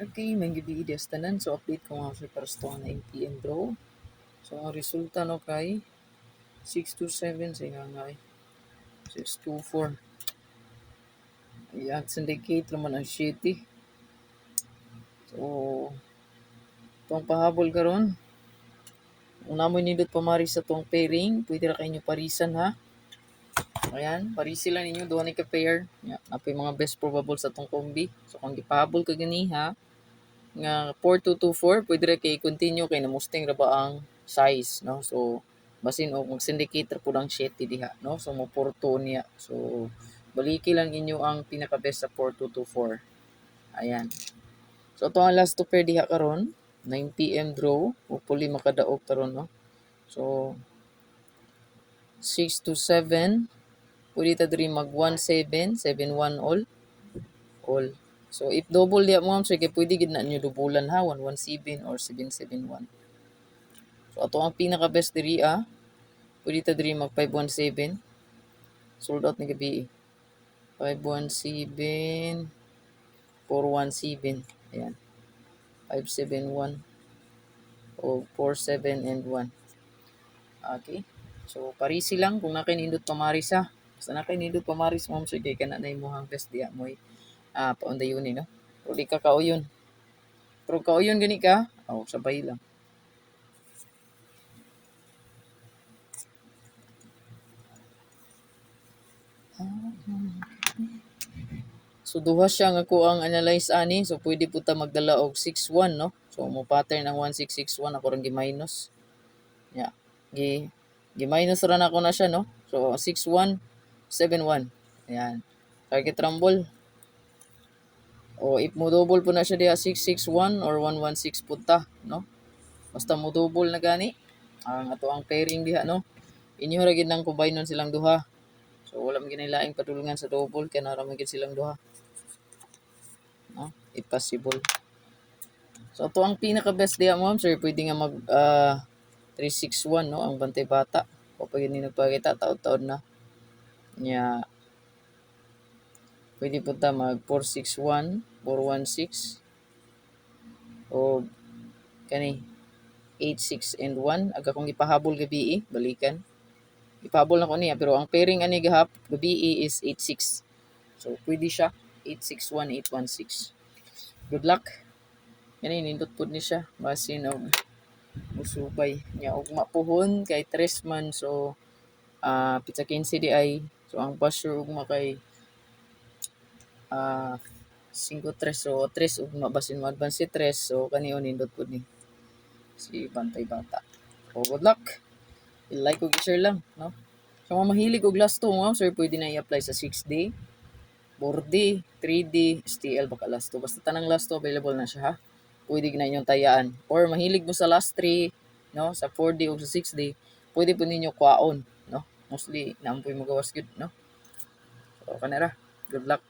Okay, may gabi tanan. So, update ko nga sa parasto na 9 PM draw. So, ang resulta no kay 627 sa nga nga 624. Ayan, syndicate naman ang city. So, itong pahabol karon. Una mo nindot pamari sa tong pairing. Pwede ra kayo parisan ha. Ayan, parisi lang ninyo. Doon ka pair. Yeah, napay mga best probable sa tong kombi. So, kung gipahabol ka gani ha, nga 4224 pwede ra kay continue kay namusting ra ba ang size no, so basin og mag-syndicator po lang 7 diha no, so mo 42 niya, so baliki lang inyo ang pinaka best sa 4224. Ayan, so ito ang last to pair diha karon 9 PM draw, hopefully makadaog karon no. So 6 to 7 pwede ta diri mag 17 71 all. So if double diya mo so kay pwede gid na niyo dubulan ha 117 or 771. So ato ang pinaka best diri pwede ta diri mag 517. Sold out ni gabi. 517 417. Ayan. 571 o 47 and 1. Okay. So parisi lang kung nakinindot pamaris ha. Basta nakinindot pamaris mo so kay kana na imong best diya mo paundayon no. Pero di ka kauyon. Pero kauyon gani ka, sabay lang. So duha siya nga ko ang analyze ani, so pwede po ta magdala og 61 no. So mo pattern ang 1661 ako ring gi-minus. Yeah. Gi-minus ra na ko na siya no. So 6171. Ayan. Target rumble. O if mo double po na siya diha 661 or 116 punta no. Basta mo double na gani ang ato ang pairing diha no. Inyo ra gid nang combine silang duha. So wala man ginailaing padulungan sa double kay nara man gid silang duha. No? If possible. So ato ang pinaka best diha mo sir, pwede nga mag 361 no ang bantay bata. O pag hindi nagpakita taod-taod na. Nya pwede po ta mag 461, 416 o kani 86 and 1 aga kong ipahabol gabi balikan. Ipahabol na ko niya pero ang pairing ani gahap gabi is 86. So pwede siya 861, 816. Good luck. Kani nindot pud ni siya basin og musubay nya og mapuhon kay 3 man so pizza 15 di ay so ang basher ugma kay 5-3 so 3 ugma basin mo advance si 3 so kaniyo nindot pud ni si bantay bata. So good luck. I-like og i-share lang no. So mga mahilig og last 2 mo sir pwede na i-apply sa 6D 4D 3D STL baka last 2 basta tanang last 2 available na siya ha. Pwede na inyong tayaan or mahilig mo sa last 3 no sa 4D o sa 6D pwede po ninyo kwaon no, mostly naampoy mo gawas good no. So kanera good luck.